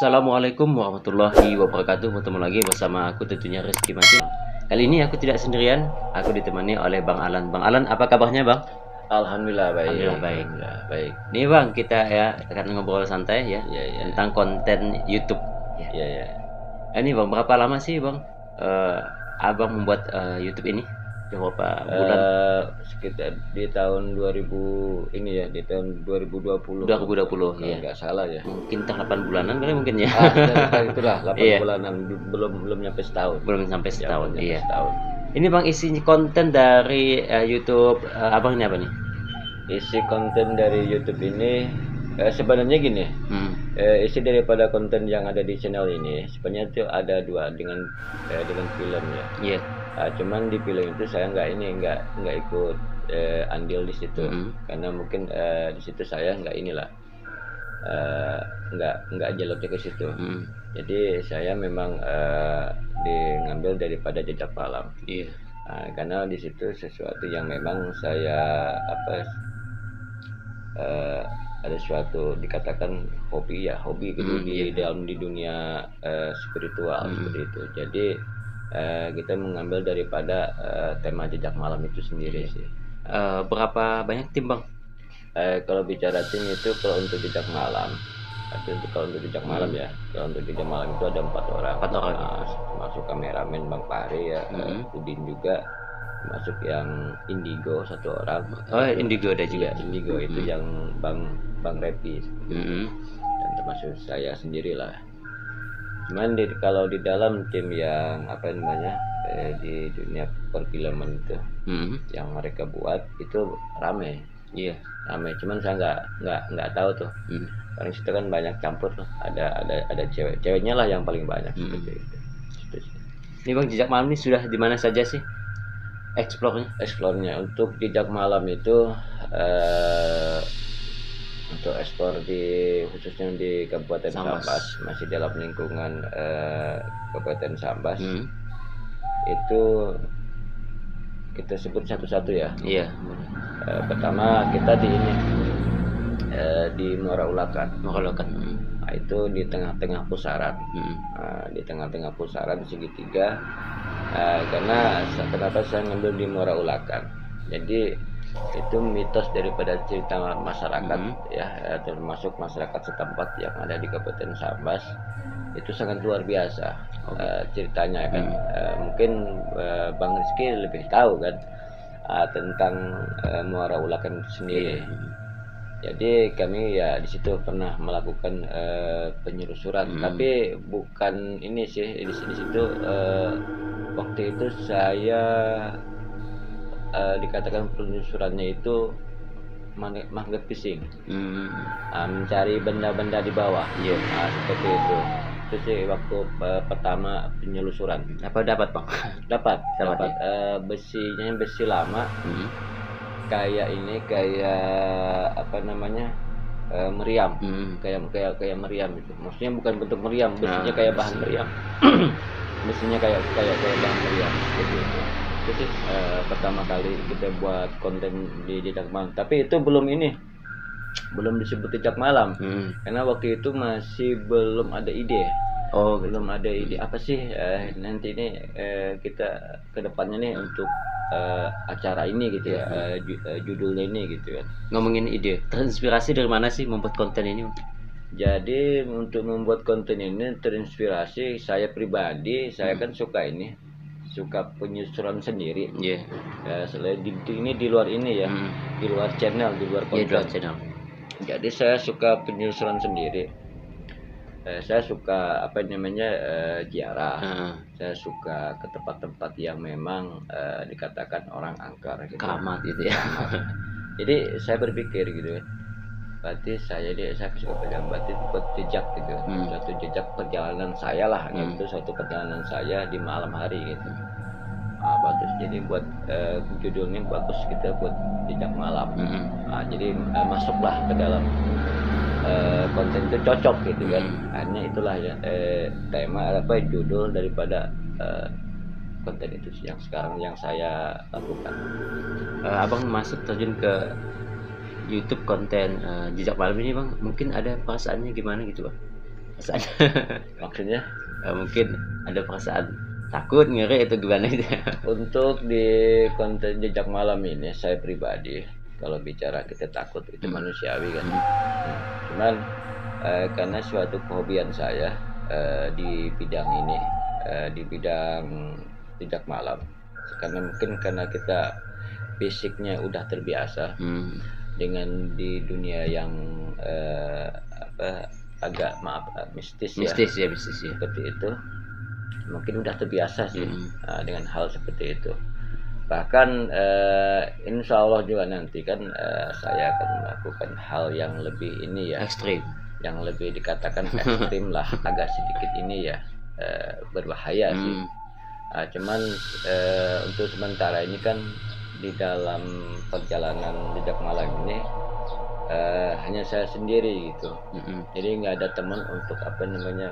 Assalamualaikum warahmatullahi wabarakatuh. Bertemu lagi bersama aku tentunya Rizky Matin. Kali ini aku tidak sendirian, aku ditemani oleh Bang Alan. Bang Alan, apa kabarnya Bang? Alhamdulillah baik. Alhamdulillah baik. Alhamdulillah baik. Nih Bang, kita ya akan ngobrol santai ya Iya. tentang konten YouTube. Iya. Ini Bang, berapa lama sih Bang Abang membuat YouTube ini? Berapa bulan? Sekitar di tahun 2000 ini ya, di tahun 2020. 2020 Kalau ya. nggak salah ya. Mungkin 8 bulanan kali mungkin ya. Sekitar itulah 8 Iya. bulanan, belum nyampe setahun. Belum sampai setahun. Belum nyampe Iya. setahun. Ini Bang, isi konten dari YouTube Abang ini apa nih? Isi konten dari YouTube ini sebenarnya gini. Isi daripada konten yang ada di channel ini sebenarnya itu ada dua dengan film ya. Iya. Cuman di film itu saya nggak ikut andil di situ karena mungkin di situ saya nggak nggak jalurnya ke situ. Jadi saya memang ngambil daripada Jejak Malam. Iya. Karena di situ sesuatu yang memang saya ada suatu dikatakan hobi gitu di dunia spiritual seperti itu. Jadi kita mengambil daripada tema Jejak Malam itu sendiri sih. Berapa banyak tim Bang? Kalau bicara tim itu kalau untuk Jejak Malam, kalau untuk Jejak Malam ya, kalau untuk Jejak Malam itu ada 4 orang. 4 orang. Masuk kameramen Bang Pari ya, Udin juga, masuk yang Indigo 1 orang. Oh, Indigo ada juga. Ya, Indigo itu yang Bang Repi, dan termasuk saya sendirilah. Cuman kalau di dalam tim yang di dunia perfilman itu yang mereka buat itu rame. Iya. Rame, cuman saya nggak tahu tuh. Paling situ kan banyak campur tuh. Ada ceweknya lah yang paling banyak seperti itu. Ini Bang, Jejak Malam ini sudah di mana saja sih Explore-nya untuk Jejak Malam itu untuk ekspor khususnya di Kabupaten Sambas, masih dalam lingkungan Kabupaten Sambas. Itu kita sebut satu-satu ya. Iya. Pertama kita di Muara Ulakan. Nah, itu di tengah-tengah pusaran. Di tengah-tengah pusaran segitiga. Karena kenapa saya ngambil di Muara Ulakan? Jadi itu mitos daripada cerita masyarakat ya, termasuk masyarakat setempat yang ada di Kabupaten Sambas, itu sangat luar biasa. Ceritanya kan. Mungkin Bang Rizky lebih tahu kan tentang Muara Ulakan itu sendiri. Jadi kami ya di situ pernah melakukan penyelusuran, tapi bukan ini sih di situ. Waktu itu saya dikatakan penelusurannya itu magnet fishing, mencari benda-benda di bawah. Seperti itu sih waktu pertama penyelusuran. Apa dapat Bang? Dapat besinya, besi lama, kayak meriam, kayak meriam itu. Maksudnya bukan bentuk meriam, besinya kayak bahan meriam. Besinya kayak bahan meriam gitu. Itu sih pertama kali kita buat konten di Jejak Malam, tapi itu belum disebut Jejak Malam karena waktu itu masih belum ada ide. Belum ada ide apa sih nanti ini kita kedepannya nih untuk acara ini gitu ya, judulnya ini gitu ya. Ngomongin ide, terinspirasi dari mana sih membuat konten ini? Jadi untuk membuat konten ini terinspirasi saya pribadi. Saya kan suka penyusuran sendiri. Selain ini di luar ini ya, di luar channel, di luar konten. Jadi saya suka penyusuran sendiri. Saya suka ziarah. Saya suka ke tempat-tempat yang memang dikatakan orang angker gitu. Keramat gitu ya. Jadi saya berpikir gitu ya, berarti saya suka pegang, berarti buat jejak gitu. Suatu jejak perjalanan saya lah gitu, suatu perjalanan saya di malam hari gitu. Bagus, jadi buat judulnya bagus kita buat Jejak Malam. Jadi masuklah ke dalam konten itu, cocok gitu kan. Akhirnya itulah ya tema judul daripada konten itu yang sekarang yang saya lakukan. Abang masuk terjun ke YouTube konten Jejak Malam ini Bang, mungkin ada perasaannya gimana gitu Bang? perasaan Maksudnya mungkin ada perasaan takut, ngeri itu gimana itu? untuk di konten jejak malam ini saya pribadi kalau bicara kita takut itu manusiawi kan. Cuman karena suatu kehobian saya di bidang ini, di bidang jejak malam, karena mungkin karena kita fisiknya udah terbiasa dengan di dunia yang agak mistis ya, Mistis ya, mistis ya. seperti itu, mungkin udah terbiasa sih dengan hal seperti itu. Bahkan insya Allah juga nanti kan saya akan melakukan hal yang lebih ini ya, Ekstrim. yang lebih dikatakan ekstrim lah, agak sedikit ini ya, berbahaya sih. Cuman untuk sementara ini kan di dalam perjalanan jejak malam ini hanya saya sendiri gitu. Jadi nggak ada teman untuk apa namanya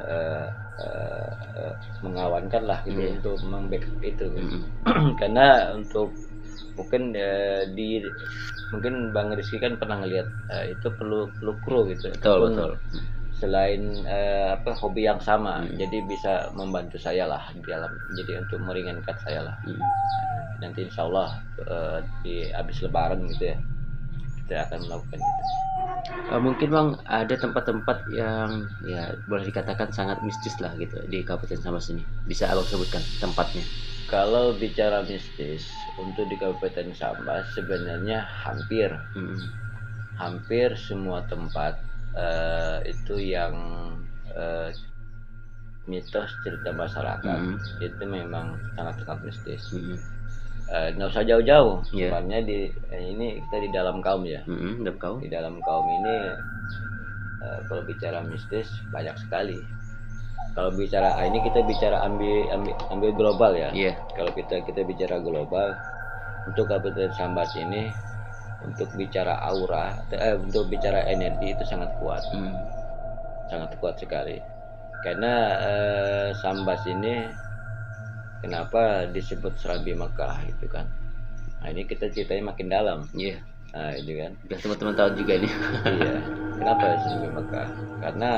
mengawankan lah gitu, untuk membackup itu gitu. Karena untuk mungkin mungkin Bang Rizky kan pernah ngelihat itu perlu kru gitu. Betul. Selain hobi yang sama, jadi bisa membantu saya lah di dalam, jadi untuk meringankan saya lah. Nanti insya Allah di habis lebaran gitu ya, kita akan melakukan itu. Mungkin Bang ada tempat-tempat yang ya boleh dikatakan sangat mistis lah gitu di Kabupaten Sambas ini. Bisa Abang sebutkan tempatnya? Kalau bicara mistis untuk di Kabupaten Sambas sebenarnya hampir semua tempat itu yang mitos cerita masyarakat itu memang sangat mistis. Nggak usah jauh-jauh, sebenarnya ini kita di dalam kaum ya. Di dalam kaum ini kalau bicara mistis banyak sekali. Kalau bicara ini kita bicara ambil global ya. Kalau kita bicara global untuk Kabupaten Sambas ini, untuk bicara aura, untuk bicara energi itu sangat kuat, sangat kuat sekali. Karena Sambas ini kenapa disebut Serambi Mekah itu kan? Nah ini kita ceritanya makin dalam. Nah itu kan. Biar teman-teman tahu juga nih. Iya. Kenapa Serambi Mekah? Karena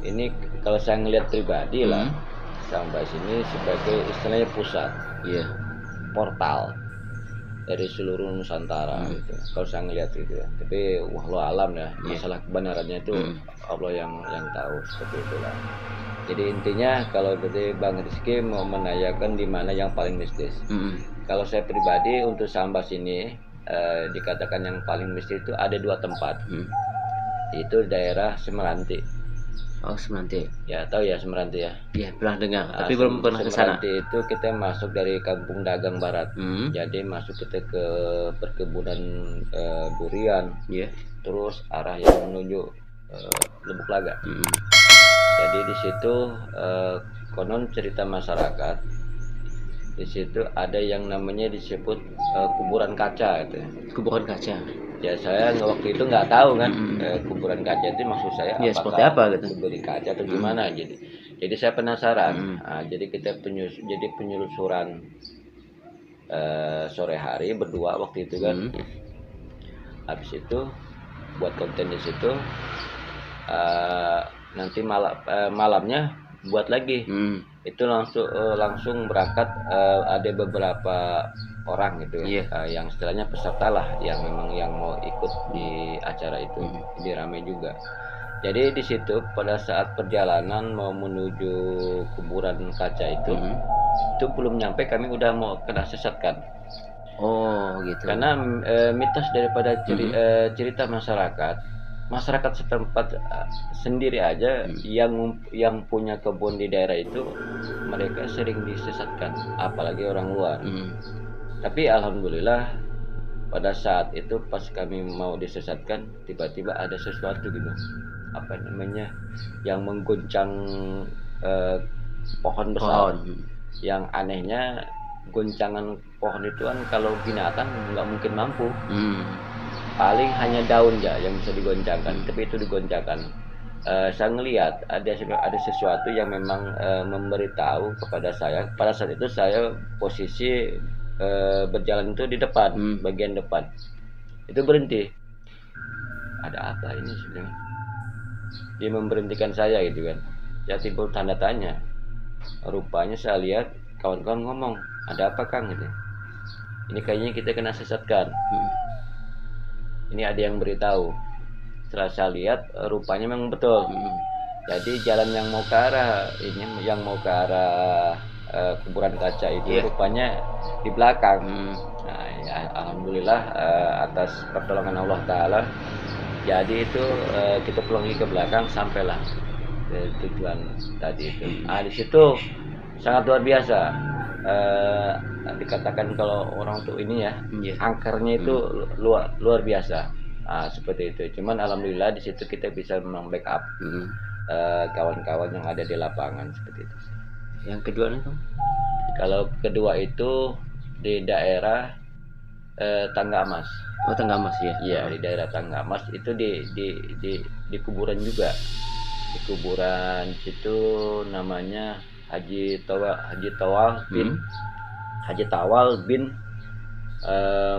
ini kalau saya ngelihat pribadi lah, Sambas ini sebagai istilahnya pusat, portal dari seluruh Nusantara gitu. Kalau saya ngelihat itu ya. Tapi wallahu alam ya, masalah kebenarannya itu Allah yang tahu, seperti itulah. Jadi intinya kalau tadi Bang Rizky mau menanyakan di mana yang paling mistis. Kalau saya pribadi untuk Sambas ini dikatakan yang paling mistis itu ada 2 tempat. Itu daerah Semeranti. Oh, Semeranti. Ya, tahu ya Semeranti ya? Iya, pernah dengar, tapi belum pernah ke sana. Semeranti itu kita masuk dari Kampung Dagang Barat. Jadi masuk kita ke perkebunan durian. Terus arah yang menuju Lubuk Laga. Jadi di situ konon cerita masyarakat, di situ ada yang namanya disebut kuburan kaca gitu. Kuburan kaca. Ya saya waktu itu nggak tahu kan kuburan kaca itu maksud saya seperti apa gitu. Kuburan kaca atau gimana, jadi saya penasaran. Jadi kita penelusuran sore hari berdua waktu itu kan. Habis itu buat konten di situ. Nanti malamnya buat lagi. Itu langsung berangkat, ada beberapa orang gitu yang istilahnya peserta lah, yang memang yang mau ikut di acara itu. Jadi ramai juga. Jadi di situ pada saat perjalanan mau menuju kuburan kaca itu belum nyampe kami udah mau kena sesatkan. Oh gitu. Karena mitos daripada cerita masyarakat setempat sendiri aja yang punya kebun di daerah itu, mereka sering disesatkan, apalagi orang luar. Tapi alhamdulillah pada saat itu pas kami mau disesatkan, tiba-tiba ada sesuatu gitu, apa namanya, yang mengguncang pohon besar. Yang anehnya goncangan pohon itu kan kalau binatang nggak mungkin mampu. Paling hanya daun aja yang bisa digoncangkan, tapi itu digoncangkan. Saya ngelihat ada sesuatu yang memang memberitahu kepada saya. Pada saat itu saya posisi berjalan itu di depan, bagian depan. Itu berhenti. Ada apa ini sebenarnya? dia memberhentikan saya gitu kan. Ya timbul tanda tanya. Rupanya saya lihat kawan-kawan ngomong, ada apa Kang gitu. Ini kayaknya kita kena sesatkan. Ini ada yang beritahu. Setelah saya lihat rupanya memang betul. Jadi jalan yang mau ke arah ini, yang mau ke arah kuburan kaca itu rupanya di belakang. Nah, ya, alhamdulillah atas pertolongan Allah Taala. Jadi itu kita pulang ke belakang sampailah ke tujuan tadi itu. Nah, di situ sangat luar biasa. Dikatakan kalau orang tuh ini ya, angkernya itu luar biasa. Nah, seperti itu. Cuman alhamdulillah di situ kita bisa membackup kawan-kawan yang ada di lapangan seperti itu. Yang kedua nih Bang? Kalau kedua itu di daerah Tangga Mas. Oh, Tangga Mas ya. Iya, di daerah Tangga Mas itu di kuburan juga. Di kuburan situ namanya Haji Tawal bin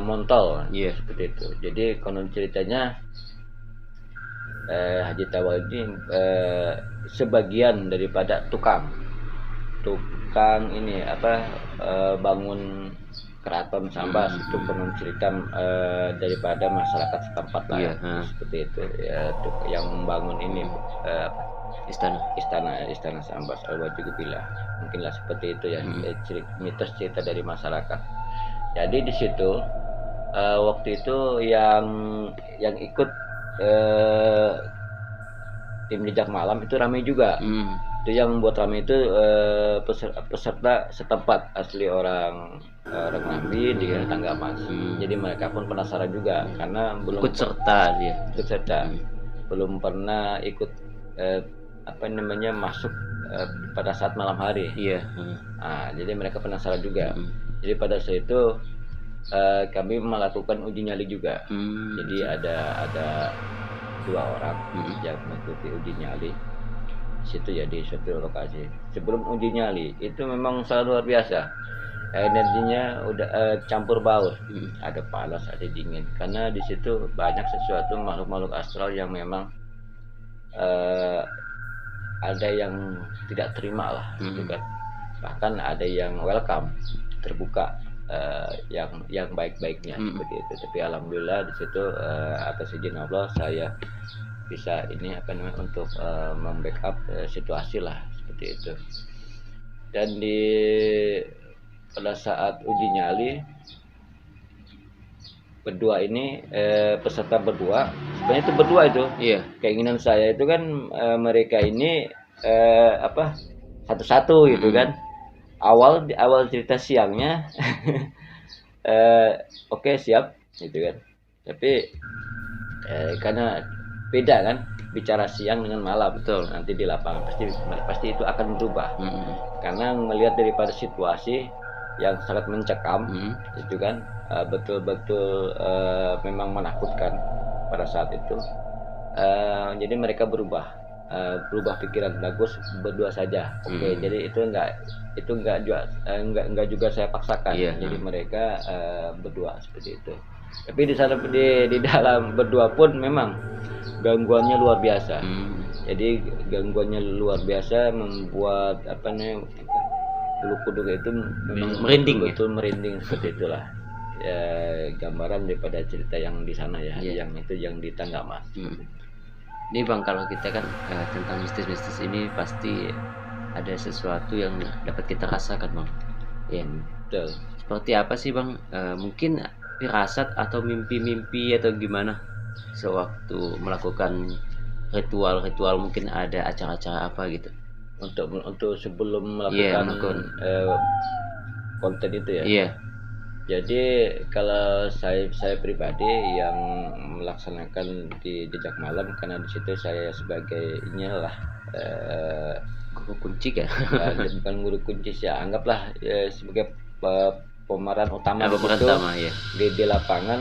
Montol. Iya, seperti itu. Jadi konon ceritanya Haji Tawal ini sebagian daripada tukang ini bangun keraton Sambas. Itu konon cerita daripada masyarakat setempat lah. Seperti itu ya, yang membangun ini istana Sambas Al-Wajigubillah. Mungkinlah seperti itu ya, mitos cerita dari masyarakat. Jadi di situ waktu itu yang ikut tim jejak malam itu ramai juga. Itu yang membuat ramai itu peserta setempat asli orang Ngambi di Tangga Mas. Jadi mereka pun penasaran juga karena belum ikut serta dia. Ikut serta. Belum pernah ikut masuk pada saat malam hari. Iya. Nah, jadi mereka penasaran juga. Jadi pada saat itu kami melakukan uji nyali juga. Jadi ada 2 orang yang mengikuti uji nyali situ ya, di suatu lokasi. Sebelum uji nyali itu memang sangat luar biasa. Energinya udah campur baur. Ada panas, ada dingin. Karena di situ banyak sesuatu makhluk-makhluk astral yang memang ada yang tidak terima lah, gitu kan. Bahkan ada yang welcome, terbuka, yang baik-baiknya seperti itu. Tapi alhamdulillah di situ atas izin Allah saya bisa untuk membackup situasi lah seperti itu. Dan pada saat uji nyali berdua ini peserta berdua, sebenarnya itu berdua itu. Iya. Keinginan saya itu kan mereka ini satu-satu gitu kan. Awal cerita siangnya oke, siap gitu kan. Tapi karena beda kan bicara siang dengan malam. Betul. Nanti di lapangan pasti itu akan berubah. Karena melihat daripada situasi yang sangat mencekam itu kan, betul-betul memang menakutkan pada saat itu. Jadi mereka berubah pikiran, bagus berdua saja. Oke, jadi itu enggak juga saya paksakan. Jadi mereka berdua seperti itu. Tapi di sana di dalam berdua pun memang gangguannya luar biasa. Jadi gangguannya luar biasa, membuat bulu kuduk itu memang merinding, betul merinding seperti itulah. Ya, gambaran daripada cerita yang di sana ya, yang di Tangga Mas. Ini Bang, kalau kita kan tentang mistis-mistis ini pasti ada sesuatu yang dapat kita rasakan Bang. Ya, betul. Seperti apa sih Bang? Mungkin firasat atau mimpi-mimpi atau gimana sewaktu melakukan ritual-ritual, mungkin ada acara-acara apa gitu untuk sebelum melakukan konten itu ya. Iya. Jadi kalau saya pribadi yang melaksanakan di jejak malam, karena di situ saya sebagai guru kunci ya. Bukan guru kunci sih, anggaplah sebagai pemeran utama di lapangan.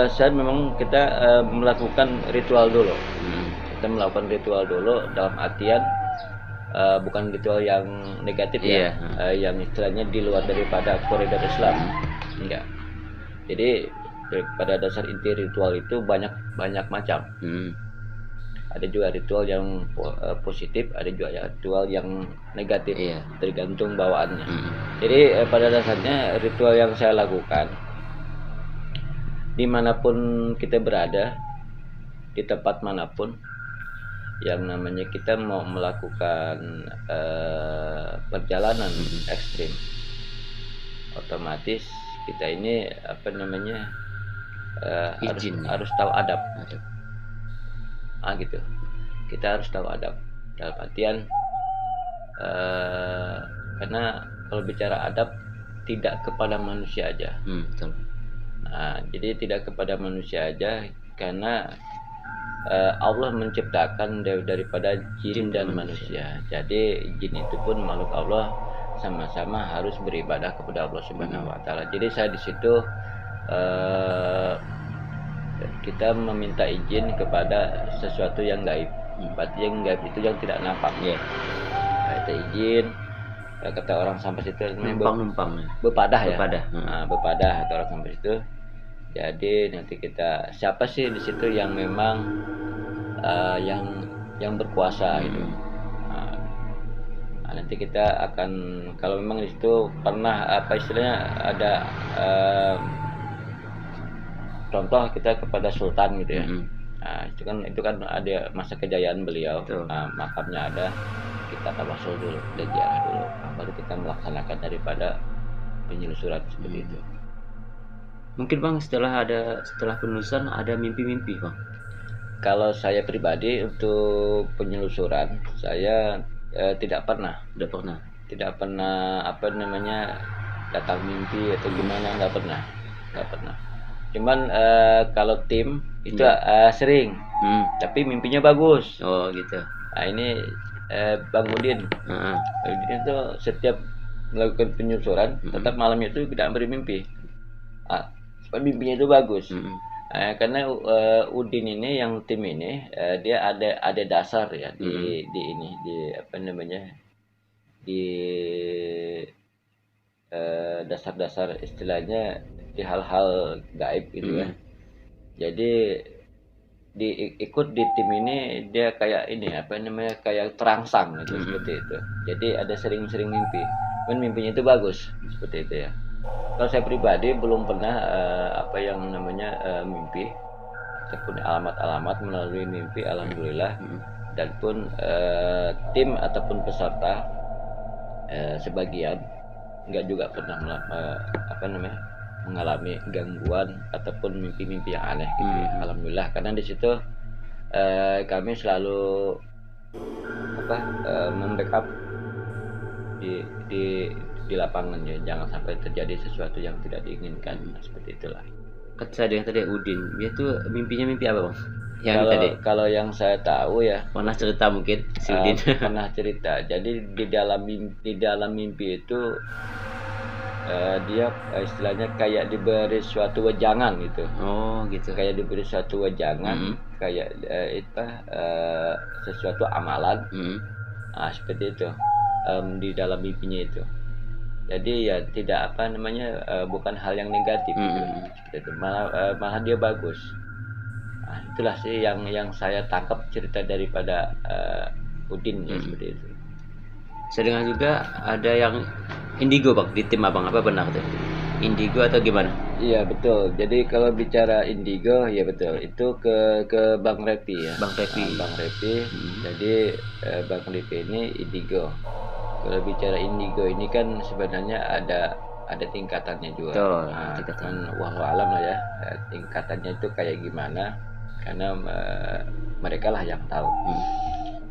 Saya memang kita melakukan ritual dulu. Kita melakukan ritual dulu dalam artian bukan ritual yang negatif yang istilahnya di luar daripada koridor Islam. Enggak. Jadi pada dasar inti ritual itu banyak macam. Ada juga ritual yang positif, ada juga ritual yang negatif, tergantung bawaannya. Jadi pada dasarnya ritual yang saya lakukan dimanapun kita berada, di tempat manapun, yang namanya kita mau melakukan perjalanan ekstrim, otomatis kita ini harus tahu adab. Gitu. Kita harus tahu adab. Dalam artian karena kalau bicara adab tidak kepada manusia aja. Betul. Jadi tidak kepada manusia aja, karena Allah menciptakan daripada jin dan manusia. Jadi jin itu pun makhluk Allah, sama-sama harus beribadah kepada Allah Subhanahu wa taala. Jadi saya di situ kita meminta izin kepada sesuatu yang gaib. Berarti yang gaib itu yang tidak nampak. Kita izin, kata orang sampai situ numpang bepadah ya. Bepadah kata orang sampai situ. Jadi nanti kita siapa sih di situ yang memang yang berkuasa itu. Nanti kita akan, kalau memang di situ pernah ada contoh kita kepada sultan gitu ya. Itu kan ada masa kejayaan beliau. Makamnya ada, kita tawasul dulu, ziarah dulu, baru kita melaksanakan daripada penyelusuran seperti itu. Mungkin Bang setelah penelusuran ada mimpi-mimpi Bang. Kalau saya pribadi untuk penyelusuran saya tidak pernah datang mimpi atau gimana, nggak pernah. Cuman kalau tim itu sering, tapi mimpinya bagus. Oh gitu. Ini Bang Udin. Udin itu setiap melakukan penyusuran, tetap malamnya itu tidak bermimpi. Mimpinya itu bagus. Karena Udin ini, yang tim ini, dia ada dasar ya di dasar-dasar istilahnya di hal-hal gaib gitu ya. Jadi ikut di tim ini dia kayak kayak terangsang gitu, seperti itu. Jadi ada sering-sering mimpi, mimpinya itu bagus seperti itu ya. Kalau saya pribadi belum pernah mimpi ataupun alamat melalui mimpi, alhamdulillah. Dan pun tim ataupun peserta sebagian enggak juga pernah mengalami gangguan ataupun mimpi-mimpi yang aneh gitu ya. Alhamdulillah, karena di situ kami selalu membackup di lapangan ya, jangan sampai terjadi sesuatu yang tidak diinginkan. Seperti itulah. Kata dia tadi Udin, dia tuh mimpinya mimpi apa Bang? Kalau yang saya tahu ya, pernah cerita mungkin si Udin. Pernah cerita. Jadi di dalam mimpi itu dia istilahnya kayak diberi suatu wejangan gitu. Oh gitu. Kayak diberi suatu wejangan, kayak sesuatu amalan. Seperti itu di dalam mimpinya itu. Jadi ya tidak bukan hal yang negatif gitu. Seperti itu. Malah dia bagus. Itulah sih yang saya tangkap cerita daripada Udin ya, seperti itu. Saya dengar juga ada yang indigo Bang di tim Abang, apa benar tuh? Indigo atau gimana? Iya betul. Jadi kalau bicara indigo ya betul. Itu ke Bang Repi ya. Bang Repi. Bang Repi. Jadi Bang Repi ini indigo. Kalau bicara indigo ini kan sebenarnya ada tingkatannya juga. Tingkatan wallahu alam lah ya. Tingkatannya itu kayak gimana? Karena mereka lah yang tahu.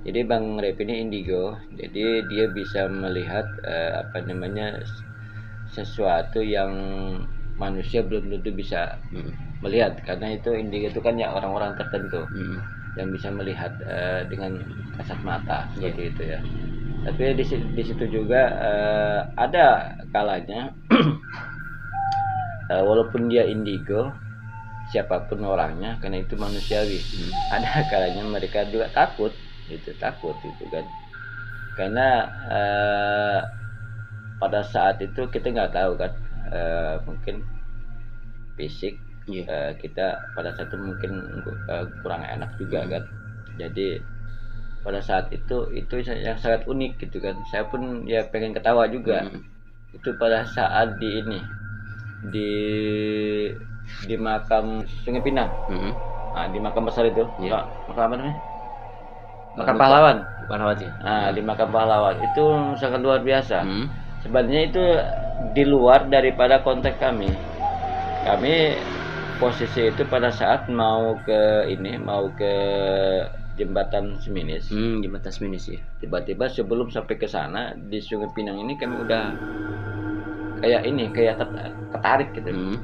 Jadi Bang Repi ini indigo, jadi dia bisa melihat sesuatu yang manusia belum tentu bisa melihat, karena itu indigo itu kan ya orang-orang tertentu yang bisa melihat dengan kasat mata seperti itu ya. Tapi di situ juga ada kalanya walaupun dia indigo, siapapun orangnya, karena itu manusiawi, ada kalanya mereka juga takut gitu kan, karena pada saat itu kita nggak tahu kan, mungkin fisik kita pada saat itu mungkin kurang enak juga kan. Jadi pada saat itu yang sangat unik gitu kan. Saya pun ya pengen ketawa juga. Itu pada saat di makam Sungai Pinang. Nah, di makam besar itu, makam apa namanya? Makam pahlawan. Nah, di makam pahlawan itu sangat luar biasa. Sebenarnya itu di luar daripada konteks kami. Kami posisi itu pada saat mau ke jembatan Seminis. Jembatan Seminis ya. Tiba-tiba sebelum sampai ke sana di Sungai Pinang ini kami udah kayak ketarik gitu.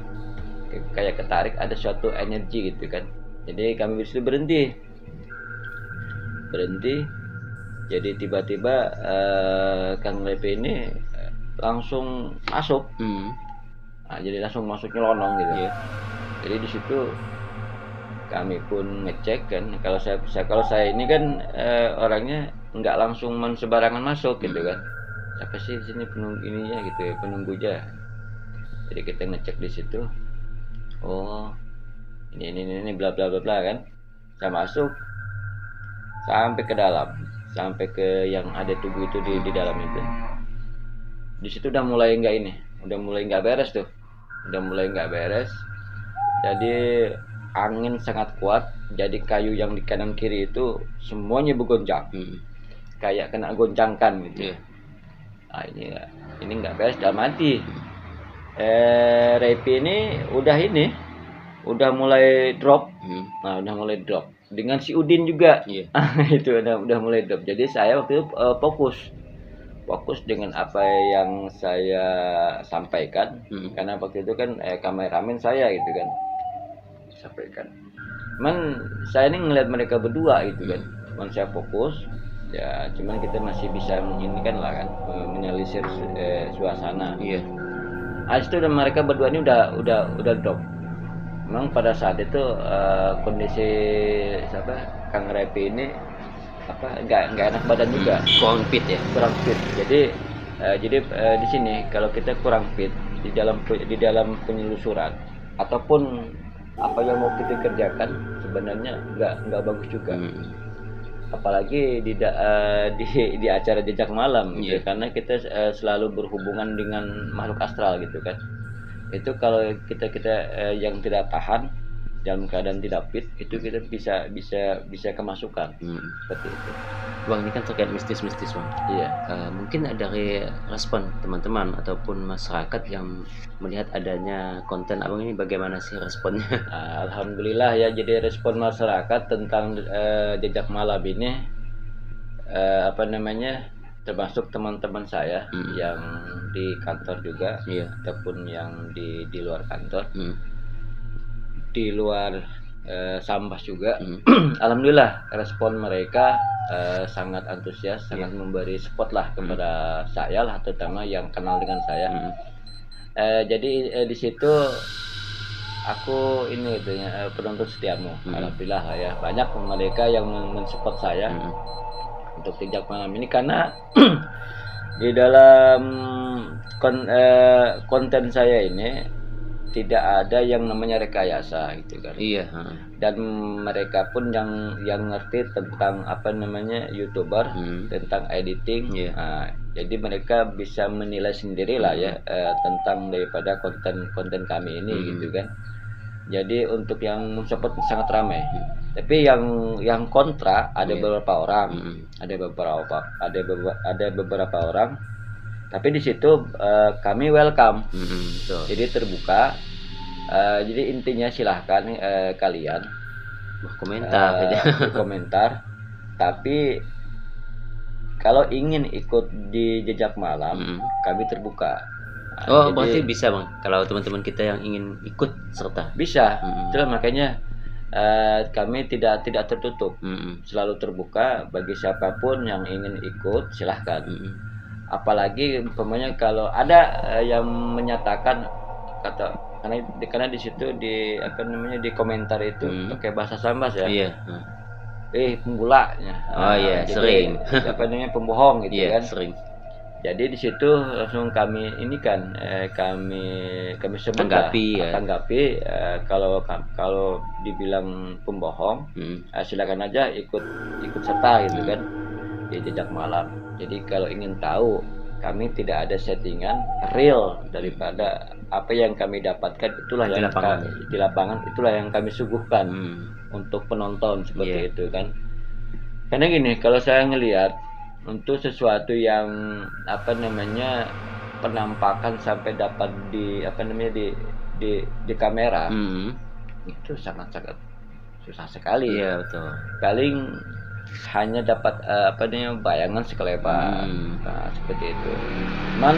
Kayak ketarik, ada suatu energi gitu kan. Jadi kami disitu berhenti. Jadi tiba-tiba Kang Lepe ini langsung masuk. Nah, jadi langsung masuk nyelonong gitu. Jadi di situ kami pun ngecek kan. Kalau saya ini kan orangnya nggak langsung sembarangan masuk gitu kan. Siapa sih di sini penunggunya gitu ya, penunggunya. Jadi kita ngecek di situ. Oh, ini bla bla bla bla kan. Saya masuk sampai ke dalam, sampai ke yang ada tubuh itu di dalam itu. Di situ udah mulai nggak beres tuh. Jadi angin sangat kuat. Jadi kayu yang di kanan kiri itu semuanya bergoncang. Kayak kena goncangkan gitu. Nah, ini nggak beres, dalam mati. Repi ini udah mulai drop. Nah, udah mulai drop. Dengan si Udin juga. Itu udah mulai drop. Jadi saya waktu itu fokus dengan apa yang saya sampaikan. Karena waktu itu kan kameramen saya gitu kan sampaikan. Cuman saya ini ngeliat mereka berdua gitu kan. Cuman saya fokus. Ya, cuman kita masih bisa menginginkan lah kan, menyalisir suasana. Habis itu mereka berdua ini udah drop. Memang pada saat itu kondisi Kang Repi ini nggak enak badan juga, kurang fit. Jadi di sini kalau kita kurang fit di dalam penyelusuran ataupun apa yang mau kita kerjakan sebenarnya nggak bagus juga. Apalagi di acara jejak malam gitu, karena kita selalu berhubungan dengan makhluk astral gitu kan. Itu kalau kita yang tidak tahan dalam keadaan tidak fit, itu kita bisa kemasukan. Seperti itu. Bang, ini kan terkait mistis-mistis, Bang. Mungkin dari respon teman-teman ataupun masyarakat yang melihat adanya konten Abang ini, bagaimana sih responnya? Alhamdulillah ya, jadi respon masyarakat tentang jejak malam ini termasuk teman-teman saya yang di kantor juga, ataupun yang di luar kantor, di luar Sambas juga. Alhamdulillah respon mereka sangat antusias, sangat memberi support lah kepada saya lah, terutama yang kenal dengan saya. Jadi di situ aku penonton setiamu. Alhamdulillah lah ya, banyak mereka yang mensupport saya untuk jejak malam ini, karena di dalam konten saya ini tidak ada yang namanya rekayasa gitu kan. Dan mereka pun yang ngerti tentang YouTuber, tentang editing. Jadi mereka bisa menilai sendiri lah ya tentang daripada konten kami ini gitu kan. Jadi untuk yang mensupport sangat ramai. Tapi yang kontra ada beberapa orang, ada beberapa orang. Tapi di situ kami welcome, jadi terbuka. Jadi intinya silahkan kalian komentar. Tapi kalau ingin ikut di jejak malam, kami terbuka. Jadi, berarti bisa, Bang, kalau teman-teman kita yang ingin ikut serta? Bisa. Itulah makanya kami tidak tertutup, selalu terbuka bagi siapapun yang ingin ikut, silahkan. Apalagi umpamanya kalau ada yang menyatakan karena di situ di komentar itu pakai bahasa Sambas ya. Penggulanya. Sering. Pembohong gitu kan. Sering. Jadi di situ langsung kami ini kan kami sebut Tanggapi ya. tanggapi, kalau dibilang pembohong, silakan aja ikut serta gitu kan di jejak malam. Jadi kalau ingin tahu, kami tidak ada settingan, real daripada apa yang kami dapatkan itulah Di yang lapangan. di lapangan itulah yang kami suguhkan untuk penonton seperti itu kan. Karena gini, kalau saya ngelihat untuk sesuatu yang apa namanya penampakan sampai dapat di apa namanya di kamera, itu sangat-sangat susah sekali. Iya betul. Paling hanya dapat apa namanya bayangan sekelebat, nah, seperti itu. Cuman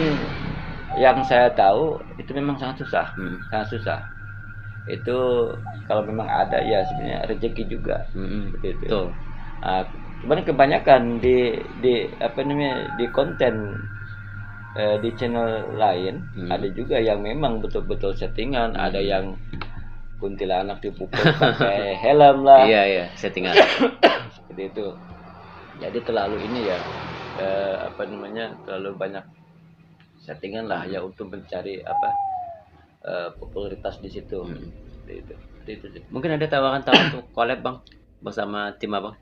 yang saya tahu itu memang sangat susah, sangat susah. Itu kalau memang ada ya sebenarnya rezeki juga, seperti itu. Betul. Cuman kebanyakan di apa namanya di konten di channel lain ada juga yang memang betul-betul settingan, ada yang kuntilanak dipukul pakai helm lah. Iya settingan. Seperti itu. Jadi terlalu ini ya apa namanya terlalu banyak settingan lah ya untuk mencari apa popularitas di situ. Seperti itu sih. Mungkin ada tawaran untuk collab Bang bersama tim Abang.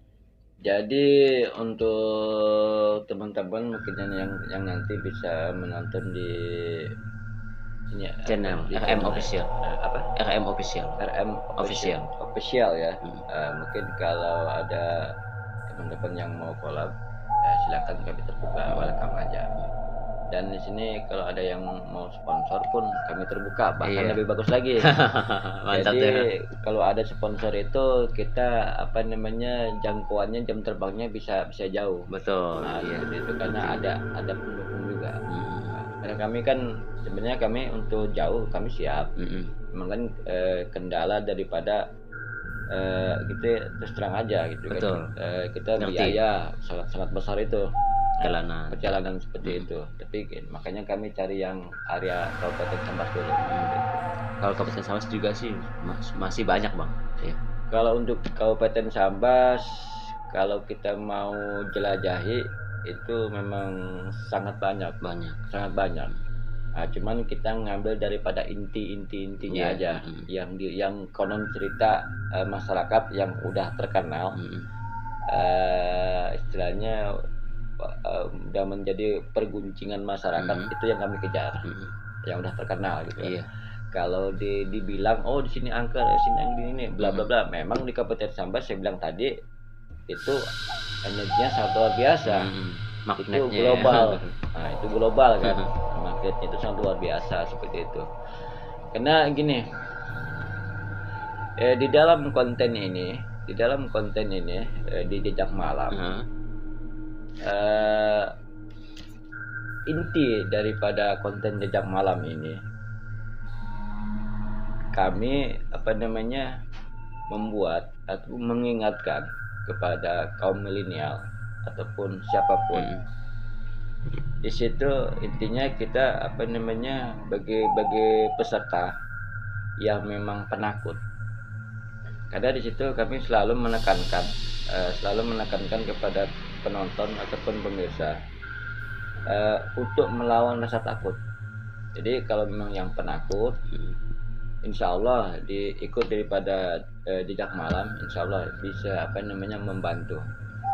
Jadi untuk teman-teman mungkin yang nanti bisa menonton di ini channel RM Official. Apa? RM Official. RM Official. Official ya. Mungkin kalau ada teman-teman yang mau collab, silakan kami terbuka, welcome aja. Dan di sini kalau ada yang mau sponsor pun kami terbuka, bahkan lebih bagus lagi. Mantap. Jadi kalau ada sponsor itu kita apa namanya jangkauannya jam terbangnya bisa jauh. Betul. Nah, itu karena ada pendukung juga. Karena kami kan sebenarnya kami untuk jauh kami siap. Memang kan kendala daripada kita terus terang aja gitu. Betul. Kan. Kita biaya sangat besar itu. Perjalanan seperti itu. Tapi makanya kami cari yang area Kabupaten Sambas dulu. Kalau Kabupaten Sambas juga sih masih banyak Bang. Ya. Kalau untuk Kabupaten Sambas, kalau kita mau jelajahi itu memang sangat banyak. Sangat banyak. Nah, cuman kita ngambil daripada intinya aja, yang konon cerita masyarakat yang udah terkenal, istilahnya udah menjadi perguncingan masyarakat, itu yang kami kejar, yang udah terkenal gitu. Kalau dibilang di sini angker, sini ini bla bla bla, memang di Kabupaten Sambas saya bilang tadi itu energinya sangat luar biasa. Itu global. Nah, itu global kan. Magnetnya itu sangat luar biasa seperti itu. Karena gini, di dalam konten ini di jejak malam, inti daripada konten jejak malam ini kami apa namanya membuat atau mengingatkan kepada kaum milenial ataupun siapapun. Di situ intinya kita apa namanya bagi peserta yang memang penakut. Karena di situ kami selalu menekankan kepada penonton ataupun pemirsa untuk melawan rasa takut. Jadi kalau memang yang penakut, insya Allah diikut daripada jejak malam, insya Allah bisa apa namanya membantu.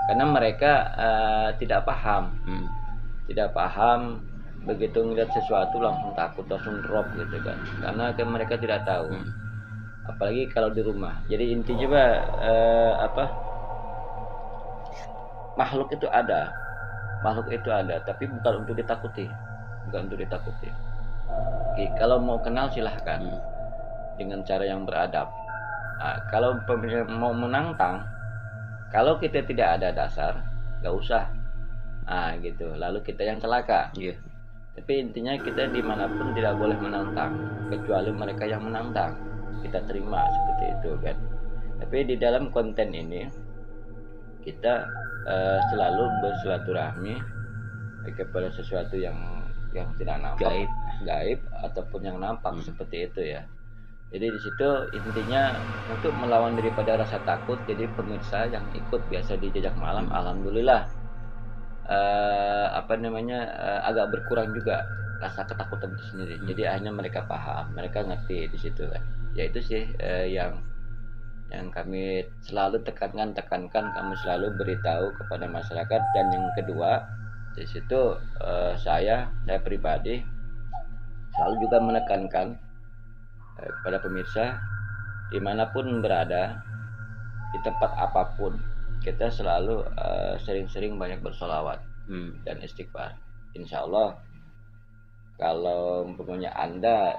Karena mereka tidak paham, begitu ngeliat sesuatu langsung takut, langsung drop gitu kan. Karena mereka tidak tahu, apalagi kalau di rumah. Jadi intinya makhluk itu ada, tapi bukan untuk ditakuti, Oke, kalau mau kenal silahkan dengan cara yang beradab. Nah, kalau mau menantang, kalau kita tidak ada dasar, nggak usah. Nah, gitu. Lalu kita yang celaka. Tapi intinya kita dimanapun tidak boleh menantang, kecuali mereka yang menantang. Kita terima seperti itu kan. Tapi di dalam konten ini kita selalu bersilaturahmi kepada sesuatu yang tidak nampak, gaib ataupun yang nampak, seperti itu ya. Jadi di situ intinya untuk melawan daripada rasa takut. Jadi pemirsa yang ikut biasa di jejak malam, alhamdulillah agak berkurang juga rasa ketakutan itu sendiri. Jadi akhirnya mereka paham, mereka ngerti di situ kan. Ya itu sih yang kami selalu tekankan, kami selalu beritahu kepada masyarakat. Dan yang kedua di situ saya pribadi selalu juga menekankan kepada pemirsa dimanapun berada, di tempat apapun, kita selalu sering-sering banyak bersolawat dan istighfar. Insya Allah kalau umpamanya Anda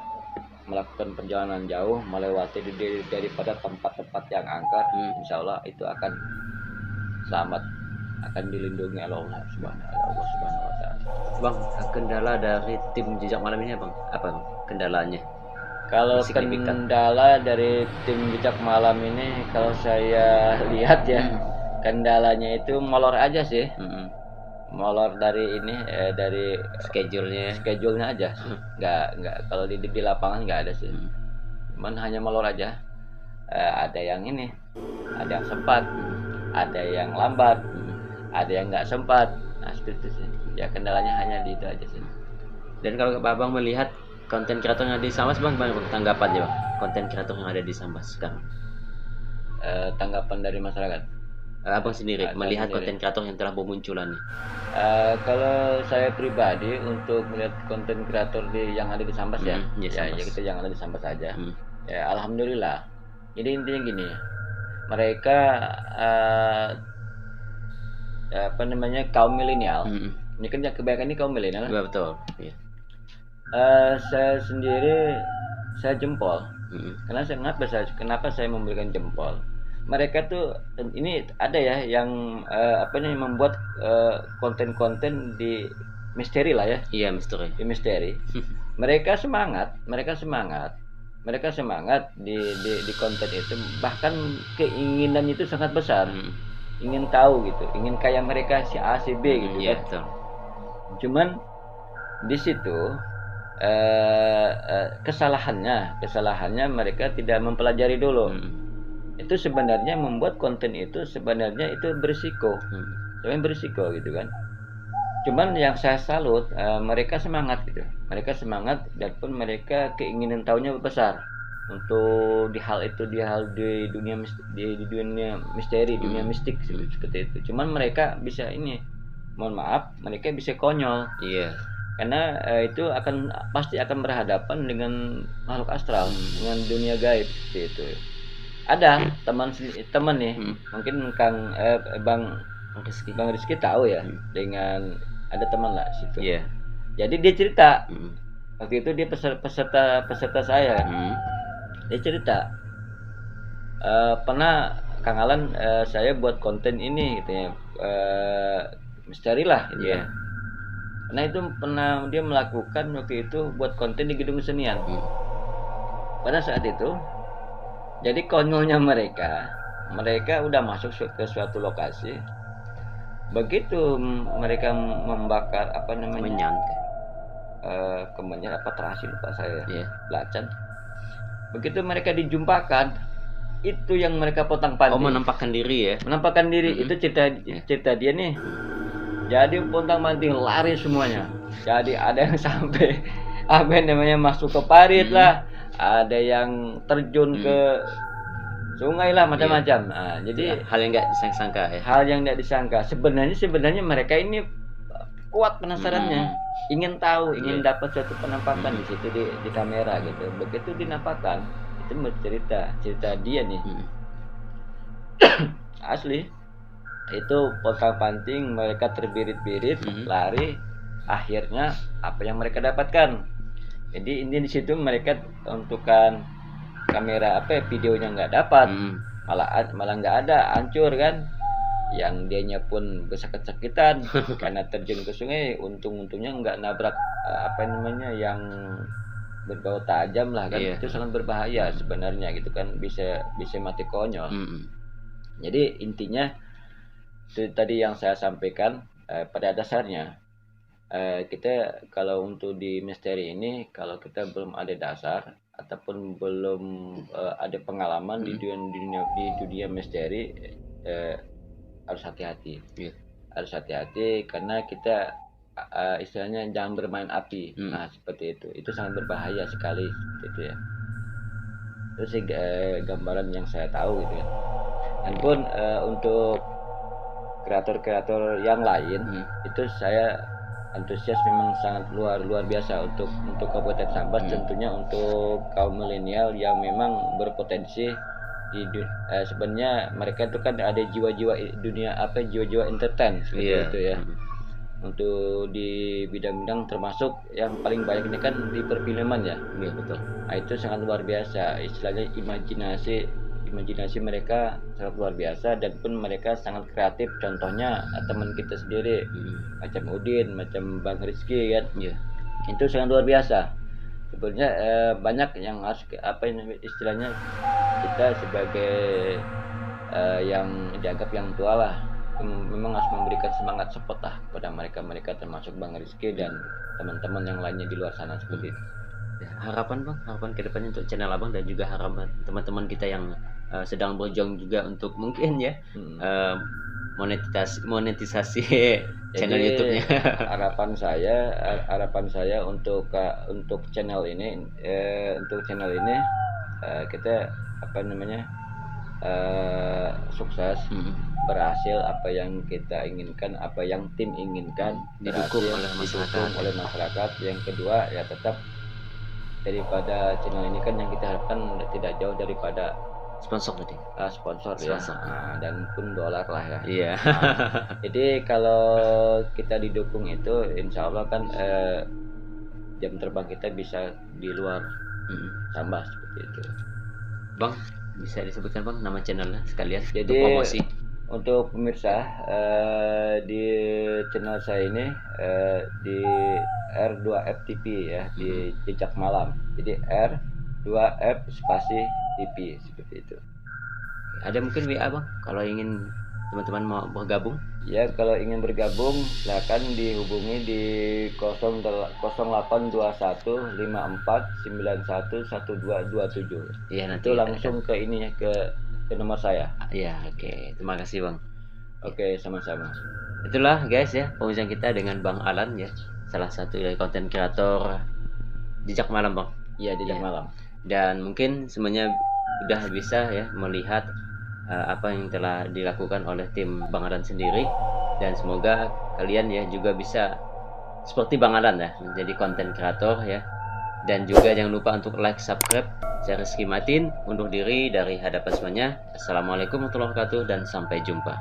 melakukan perjalanan jauh melewati daripada tempat-tempat yang angker, insya Allah itu akan selamat, akan dilindungi oleh Allah Subhanahu wa Ta'ala. Bang, kendala dari tim jejak malam ini Bang, apa Bang kendalanya? Kalau kendala dari tim jejak malam ini, kalau saya lihat ya, kendalanya itu molor aja sih. Molor dari ini dari schedule-nya aja. Nggak kalau di lapangan nggak ada sih. Cuman hanya molor aja. Ada yang ini, ada yang sempat, ada yang lambat, ada yang nggak sempat. Nah, seperti itu sih. Ya kendalanya hanya di itu aja sih. Dan kalau Abang melihat konten kreator yang ada di Sambas, Bang, tanggapan ya Bang, konten kreator yang ada di Sambas sekarang? Tanggapan dari masyarakat? Abang sendiri melihat konten kreator yang telah bermunculan nih. Kalau saya pribadi untuk melihat konten kreator yang ada di Sambas ya kita yang ada di Sambas saja. Ya alhamdulillah. Jadi intinya gini, mereka kaum milenial. Ini kan kebanyakan ini kaum milenial. Betul. Iya. Saya sendiri saya jempol. Kenapa saya memberikan jempol? Mereka tuh ini ada ya yang membuat konten-konten di misteri lah ya. Iya, misteri. Di misteri. Mereka semangat di konten itu, bahkan keinginan itu sangat besar. Ingin tahu gitu, ingin kayak mereka si A si B gitu iya, kan. Betul. Cuman di situ kesalahannya mereka tidak mempelajari dulu. Itu sebenarnya membuat konten itu sebenarnya itu berisiko. Berisiko gitu kan. Cuman yang saya salut, mereka semangat gitu. Mereka semangat dan pun mereka keinginan tahunya besar untuk di dunia misteri, dunia mistik seperti itu. Cuman mereka bisa mereka bisa konyol. Iya. Karena itu pasti akan berhadapan dengan makhluk astral, dengan dunia gaib seperti itu. Ada teman nih, mungkin Bang Rizky tahu ya, dengan ada teman lah situ. Iya. Jadi dia cerita, waktu itu dia peserta saya. Dia cerita, pernah Kang Alan, saya buat konten ini gitu ya, misteri lah gitu ya. Nah itu pernah dia melakukan waktu itu buat konten di gedung kesenian. Pada saat itu, jadi konyolnya mereka udah masuk ke suatu lokasi. Begitu mereka membakar kemenyan terasi lupa saya, belacan. Begitu mereka dijumpakan, itu yang mereka potang-panting. Menampakkan diri ya. Menampakkan diri itu cerita dia nih. Jadi pontang-panting lari semuanya. Jadi ada yang sampai masuk ke parit lah, ada yang terjun ke sungai lah, macam-macam. Nah, jadi hal yang nggak disangka ya. Hal yang nggak disangka. Sebenarnya mereka ini kuat penasarannya, ingin tahu, ingin dapat suatu penampakan di situ di kamera gitu. Begitu dinampakkan, itu cerita dia nih. Asli. Itu pontang-panting mereka terbirit-birit, lari, akhirnya apa yang mereka dapatkan. Jadi ini di situ mereka untukkan kamera videonya nggak dapat, malah nggak ada, hancur kan. Yang dianya pun kesakit-sakitan karena terjun ke sungai. Untungnya nggak nabrak yang berbau tajam lah kan. Itu sangat berbahaya sebenarnya gitu kan, bisa mati konyol. Jadi intinya itu tadi yang saya sampaikan, pada dasarnya kita kalau untuk di misteri ini, kalau kita belum ada dasar ataupun belum ada pengalaman di dunia misteri, harus hati-hati. harus hati-hati karena kita istilahnya jangan bermain api. Nah seperti itu sangat berbahaya sekali gitu ya. Itu sih gambaran yang saya tahu gitu ya. Dan pun untuk kreator-kreator yang lain itu saya antusias memang sangat luar biasa untuk Kabupaten Sambas. Tentunya untuk kaum milenial yang memang berpotensi di sebenarnya mereka itu kan ada jiwa-jiwa dunia jiwa-jiwa entertain seperti itu ya. Untuk di bidang-bidang termasuk yang paling banyak ini kan di perfilman ya. Iya betul. Nah, itu sangat luar biasa, istilahnya imajinasi mereka sangat luar biasa dan pun mereka sangat kreatif. Contohnya teman kita sendiri macam Udin, macam Bang Rizky kan. Itu sangat luar biasa. Sebenarnya banyak yang harus istilahnya kita sebagai yang dianggap yang tua lah, memang harus memberikan semangat support lah kepada mereka termasuk Bang Rizky dan teman-teman yang lainnya di luar sana seperti itu. Harapan ke depannya untuk channel Abang dan juga harapan teman-teman kita yang sedang berjuang juga untuk mungkin ya monetisasi channel YouTube-nya. harapan saya untuk channel ini kita sukses, berhasil apa yang kita inginkan, apa yang tim inginkan, didukung oleh masyarakat. Yang kedua ya tetap daripada channel ini kan yang kita harapkan tidak jauh daripada sponsor ya. Dan pun dolar lah ya. Iya. Jadi kalau kita didukung itu insya Allah kan jam terbang kita bisa di luar Sambas seperti itu. Bang, bisa disebutkan Bang nama channelnya sekalian jadi untuk promosi. Untuk pemirsa di channel saya ini di R2F TV ya, di Jejak Malam. Jadi R2F spasi TV seperti itu. Ada mungkin WA Bang kalau ingin teman-teman mau bergabung? Ya, kalau ingin bergabung silakan dihubungi di 085154911227. Iya, nanti itu langsung ke ini ya, ke nomor saya. Iya, oke. Terima kasih Bang. Oke, sama-sama. Itulah guys ya pembicaraan kita dengan Bang Alan ya, salah satu dari konten kreator Jejak Malam Bang. Iya, Jejak Malam. Dan mungkin semuanya udah bisa ya melihat apa yang telah dilakukan oleh tim Bang Alan sendiri, dan semoga kalian ya juga bisa seperti Bang Alan ya menjadi konten kreator ya. Dan juga jangan lupa untuk like, subscribe. Saya Rizky Matin undur diri dari hadapan semuanya. Assalamualaikum warahmatullahi wabarakatuh dan sampai jumpa.